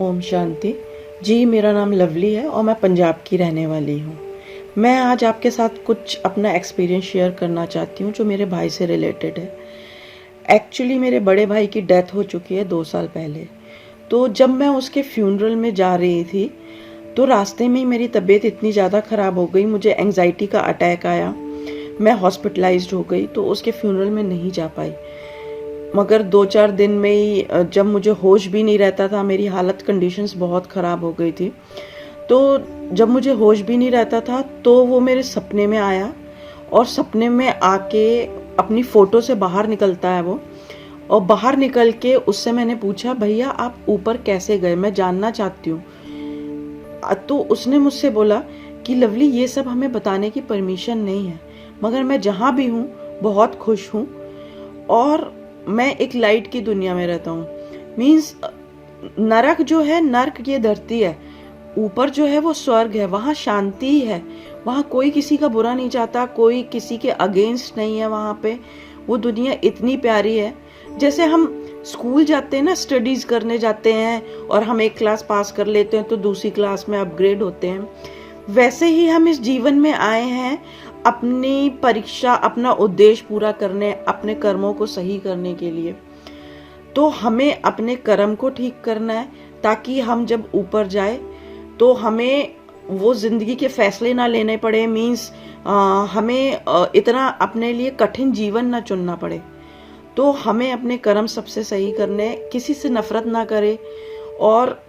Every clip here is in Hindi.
ओम शांति जी। मेरा नाम लवली है और मैं पंजाब की रहने वाली हूँ। मैं आज आपके साथ कुछ अपना एक्सपीरियंस शेयर करना चाहती हूँ जो मेरे भाई से रिलेटेड है। एक्चुअली मेरे बड़े भाई की डेथ हो चुकी है 2 साल पहले। तो जब मैं उसके फ्यूनरल में जा रही थी तो रास्ते में ही मेरी तबीयत इतनी ज़्यादा ख़राब हो गई, मुझे एंग्जाइटी का अटैक आया, मैं हॉस्पिटलाइज्ड हो गई, तो उसके फ्यूनरल में नहीं जा पाई। मगर 2-4 दिन में ही जब मुझे होश भी नहीं रहता था, मेरी हालत कंडीशंस बहुत ख़राब हो गई थी। तो जब मुझे होश भी नहीं रहता था तो वो मेरे सपने में आया और सपने में आके अपनी फ़ोटो से बाहर निकलता है वो। और बाहर निकल के उससे मैंने पूछा, भैया आप ऊपर कैसे गए, मैं जानना चाहती हूँ। तो उसने मुझसे बोला कि लवली ये सब हमें बताने की परमिशन नहीं है, मगर मैं जहाँ भी हूँ बहुत खुश हूँ और मैं एक लाइट की दुनिया में रहता हूँ। मीन्स नरक जो है, नर्क ये धरती है, ऊपर जो है वो स्वर्ग है, वहाँ शांति है, वहाँ कोई किसी का बुरा नहीं चाहता, कोई किसी के अगेंस्ट नहीं है। वहाँ पे वो दुनिया इतनी प्यारी है। जैसे हम स्कूल जाते हैं ना, स्टडीज करने जाते हैं और हम एक क्लास पास कर लेते हैं तो दूसरी क्लास में अपग्रेड होते हैं, वैसे ही हम इस जीवन में आए हैं अपनी परीक्षा, अपना उद्देश्य पूरा करने, अपने कर्मों को सही करने के लिए। तो हमें अपने कर्म को ठीक करना है ताकि हम जब ऊपर जाए तो हमें वो जिंदगी के फैसले ना लेने पड़े। मीन्स हमें इतना अपने लिए कठिन जीवन ना चुनना पड़े। तो हमें अपने कर्म सबसे सही करने, किसी से नफरत ना करे और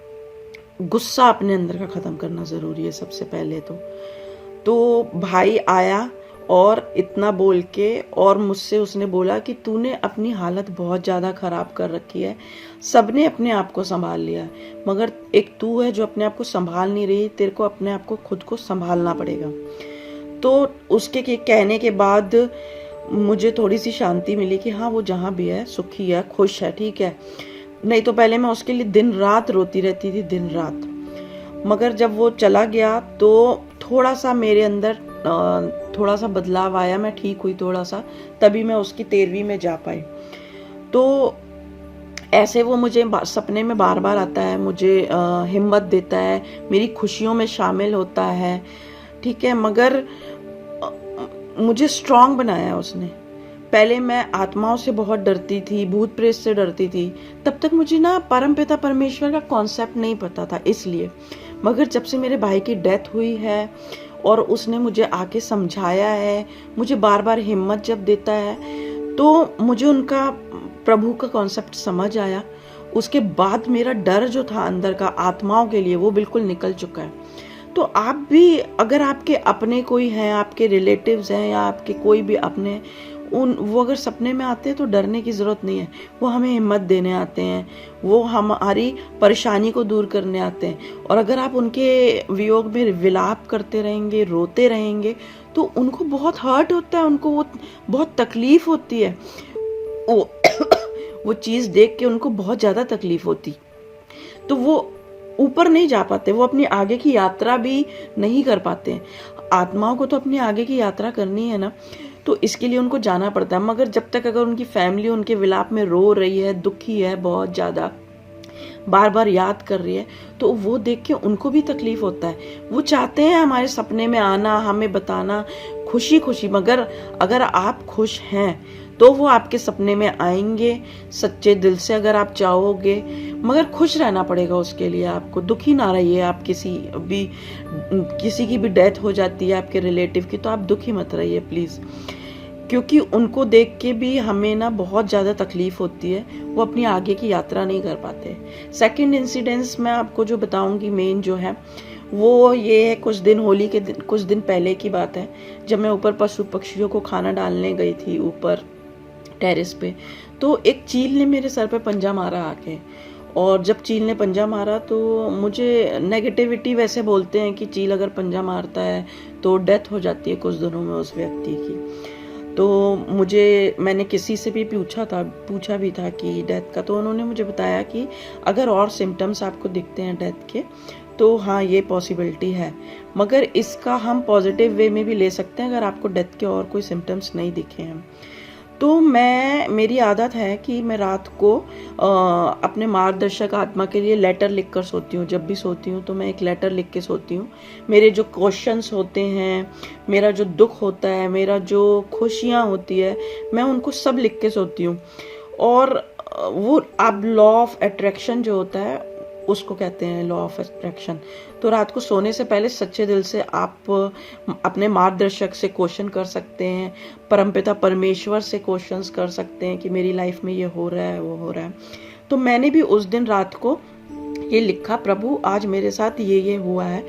गुस्सा अपने अंदर का ख़त्म करना ज़रूरी है सबसे पहले। तो भाई आया और इतना बोल के, और मुझसे उसने बोला कि तूने अपनी हालत बहुत ज़्यादा ख़राब कर रखी है, सबने अपने आप को संभाल लिया मगर एक तू है जो अपने आप को संभाल नहीं रही, तेरे को अपने आप को खुद को संभालना पड़ेगा। तो उसके कहने के बाद मुझे थोड़ी सी शांति मिली कि हाँ वो जहाँ भी है सुखी है, खुश है, ठीक है। नहीं तो पहले मैं उसके लिए दिन रात रोती रहती थी, दिन रात। मगर जब वो चला गया तो थोड़ा सा मेरे अंदर थोड़ा सा बदलाव आया, मैं ठीक हुई थोड़ा सा, तभी मैं उसकी 13वीं में जा पाई। तो ऐसे वो मुझे सपने में बार बार आता है, मुझे हिम्मत देता है, मेरी खुशियों में शामिल होता है, ठीक है। मगर मुझे स्ट्रांग बनाया उसने। पहले मैं आत्माओं से बहुत डरती थी, भूत प्रेत से डरती थी, तब तक मुझे ना परमपिता परमेश्वर का कॉन्सेप्ट नहीं पता था इसलिए। मगर जब से मेरे भाई की डेथ हुई है और उसने मुझे आके समझाया है, मुझे बार बार हिम्मत जब देता है, तो मुझे उनका प्रभु का कॉन्सेप्ट समझ आया। उसके बाद मेरा डर जो था अंदर का आत्माओं के लिए वो बिल्कुल निकल चुका है। तो आप भी, अगर आपके अपने कोई हैं, आपके रिलेटिव्स हैं या आपके कोई भी अपने, वो अगर सपने में आते हैं तो डरने की ज़रूरत नहीं है। वो हमें हिम्मत देने आते हैं, वो हमारी परेशानी को दूर करने आते हैं। और अगर आप उनके वियोग में विलाप करते रहेंगे, रोते रहेंगे, तो उनको बहुत हर्ट होता है, उनको वो बहुत तकलीफ होती है। वो चीज़ देख के उनको बहुत ज़्यादा तकलीफ होती, तो वो ऊपर नहीं जा पाते, वो अपनी आगे की यात्रा भी नहीं कर पाते। आत्माओं को तो अपनी आगे की यात्रा करनी है ना, तो इसके लिए उनको जाना पड़ता है। मगर जब तक अगर उनकी फैमिली उनके विलाप में रो रही है, दुखी है, बहुत ज़्यादा बार बार याद कर रही है, तो वो देख के उनको भी तकलीफ होता है। वो चाहते हैं हमारे सपने में आना, हमें बताना खुशी खुशी। मगर अगर आप खुश हैं तो वो आपके सपने में आएंगे सच्चे दिल से, अगर आप चाहोगे। मगर खुश रहना पड़ेगा उसके लिए, आपको दुखी ना रहिए। आप किसी की भी डेथ हो जाती है आपके रिलेटिव की, तो आप दुखी मत रहिए प्लीज़, क्योंकि उनको देख के भी हमें ना बहुत ज़्यादा तकलीफ होती है, वो अपनी आगे की यात्रा नहीं कर पाते। सेकंड इंसिडेंस मैं आपको जो बताऊंगी मेन जो है वो ये है, कुछ दिन होली के दिन, कुछ दिन पहले की बात है, जब मैं ऊपर पशु पक्षियों को खाना डालने गई थी ऊपर टेरेस पे, तो एक चील ने मेरे सर पे पंजा मारा आके। और जब चील ने पंजा मारा तो मुझे नेगेटिविटी, वैसे बोलते हैं कि चील अगर पंजा मारता है तो डेथ हो जाती है कुछ दिनों में उस व्यक्ति की। तो मैंने किसी से भी पूछा भी था कि डेथ का, तो उन्होंने मुझे बताया कि अगर और सिम्टम्स आपको दिखते हैं डेथ के तो हाँ ये पॉसिबिलिटी है, मगर इसका हम पॉजिटिव वे में भी ले सकते हैं अगर आपको डेथ के और कोई सिम्टम्स नहीं दिखे हैं। तो मेरी आदत है कि मैं रात को अपने मार्गदर्शक आत्मा के लिए लेटर लिख कर सोती हूँ। जब भी सोती हूँ तो मैं एक लेटर लिख के सोती हूँ। मेरे जो क्वेश्चंस होते हैं, मेरा जो दुख होता है, मेरा जो खुशियाँ होती है, मैं उनको सब लिख के सोती हूँ। और वो अब लॉ ऑफ अट्रैक्शन जो होता है उसको कहते हैं लॉ ऑफ अट्रैक्शन। तो रात को सोने से पहले सच्चे दिल से आप अपने मार्गदर्शक से क्वेश्चन कर सकते हैं, परमपिता परमेश्वर से क्वेश्चंस कर सकते हैं कि मेरी लाइफ में ये हो रहा है, वो हो रहा है। तो मैंने भी उस दिन रात को ये लिखा, प्रभु आज मेरे साथ ये हुआ है,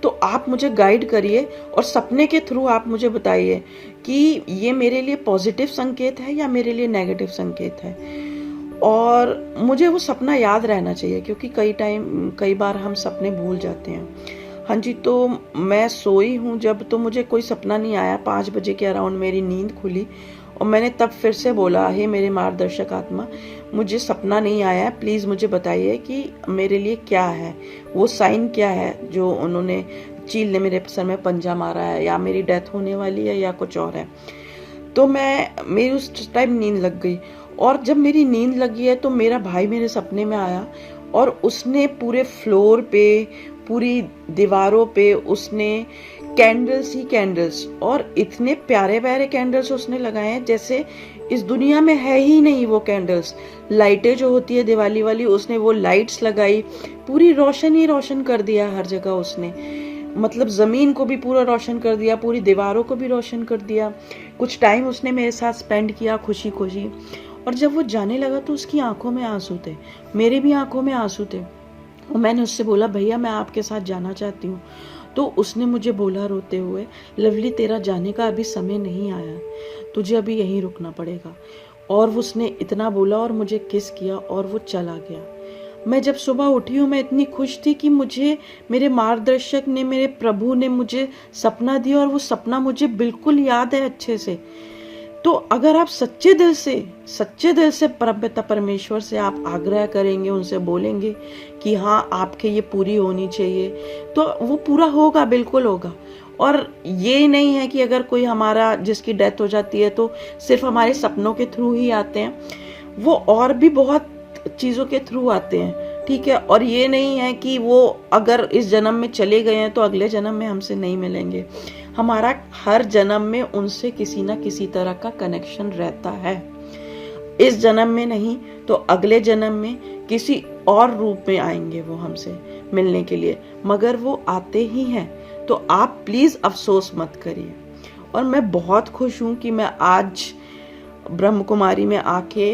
तो आप मुझे गाइड करिए और सपने के थ्रू आप मुझे बताइए कि ये मेरे लिए पॉजिटिव संकेत है या मेरे लिए नेगेटिव संकेत है। और मुझे वो सपना याद रहना चाहिए, क्योंकि कई बार हम सपने भूल जाते हैं। हाँ जी, तो मैं सोई हूँ जब, तो मुझे कोई सपना नहीं आया। 5 बजे के अराउंड मेरी नींद खुली और मैंने तब फिर से बोला, हे मेरे मार्गदर्शक आत्मा, मुझे सपना नहीं आया, प्लीज़ मुझे बताइए कि मेरे लिए क्या है, वो साइन क्या है जो उन्होंने, चील ने मेरे सर में पंजा मारा है, या मेरी डेथ होने वाली है या कुछ और है। तो मेरी उस टाइम नींद लग गई। और जब मेरी नींद लगी है तो मेरा भाई मेरे सपने में आया और उसने पूरे फ्लोर पे, पूरी दीवारों पे उसने कैंडल्स ही कैंडल्स, और इतने प्यारे प्यारे कैंडल्स उसने लगाए हैं जैसे इस दुनिया में है ही नहीं वो कैंडल्स। लाइटें जो होती है दिवाली वाली, उसने वो लाइट्स लगाई, पूरी रोशन ही रोशन कर दिया हर जगह उसने। मतलब जमीन को भी पूरा रोशन कर दिया, पूरी दीवारों को भी रोशन कर दिया। कुछ टाइम उसने मेरे साथ स्पेंड किया खुशी खुशी। और जब वो जाने लगा तो उसकी आंखों में आंसू थे, मेरी भी आंखों में आंसू थे। और मैंने उससे बोला, भैया मैं आपके साथ जाना चाहती हूँ। तो उसने मुझे बोला रोते हुए, लवली तेरा जाने का अभी समय नहीं आया, तुझे अभी यहीं रुकना पड़ेगा। और उसने इतना बोला और मुझे किस किया और वो चला गया। मैं जब सुबह उठी हूँ मैं इतनी खुश थी कि मुझे मेरे मार्गदर्शक ने, मेरे प्रभु ने मुझे सपना दिया और वो सपना मुझे बिल्कुल याद है अच्छे से। तो अगर आप सच्चे दिल से परमपिता परमेश्वर से आप आग्रह करेंगे, उनसे बोलेंगे कि हाँ आपके ये पूरी होनी चाहिए, तो वो पूरा होगा, बिल्कुल होगा। और ये नहीं है कि अगर कोई हमारा जिसकी डेथ हो जाती है तो सिर्फ हमारे सपनों के थ्रू ही आते हैं, वो और भी बहुत चीजों के थ्रू आते हैं, ठीक है। और ये नहीं है कि वो अगर इस जन्म में चले गए हैं तो अगले जन्म में हमसे नहीं मिलेंगे। हमारा हर जन्म में उनसे किसी ना किसी तरह का कनेक्शन रहता है। इस जन्म में नहीं तो अगले जन्म में किसी और रूप में आएंगे वो हमसे मिलने के लिए, मगर वो आते ही हैं। तो आप प्लीज अफसोस मत करिए। और मैं बहुत खुश हूं कि मैं आज ब्रह्म कुमारी में आके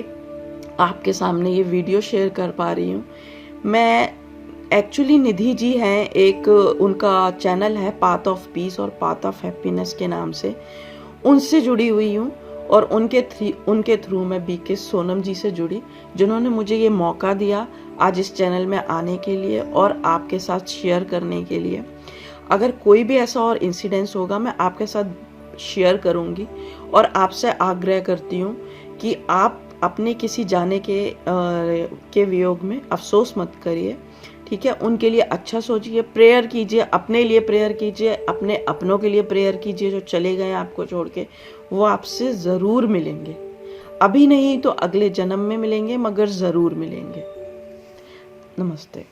आपके सामने ये वीडियो शेयर कर पा रही हूँ। मैं एक्चुअली निधि जी हैं, एक उनका चैनल है पाथ ऑफ पीस और पाथ ऑफ हैप्पीनेस के नाम से, उनसे जुड़ी हुई हूँ। और उनके थ्रू मैं बीके सोनम जी से जुड़ी, जिन्होंने मुझे ये मौका दिया आज इस चैनल में आने के लिए और आपके साथ शेयर करने के लिए। अगर कोई भी ऐसा और इंसिडेंस होगा मैं आपके साथ शेयर करूँगी। और आपसे आग्रह करती हूँ कि आप अपने किसी जाने के वियोग में अफसोस मत करिए, ठीक है। उनके लिए अच्छा सोचिए, प्रेयर कीजिए, अपने लिए प्रेयर कीजिए, अपने अपनों के लिए प्रेयर कीजिए जो चले गए आपको छोड़ के। वो आपसे ज़रूर मिलेंगे, अभी नहीं तो अगले जन्म में मिलेंगे, मगर ज़रूर मिलेंगे। नमस्ते।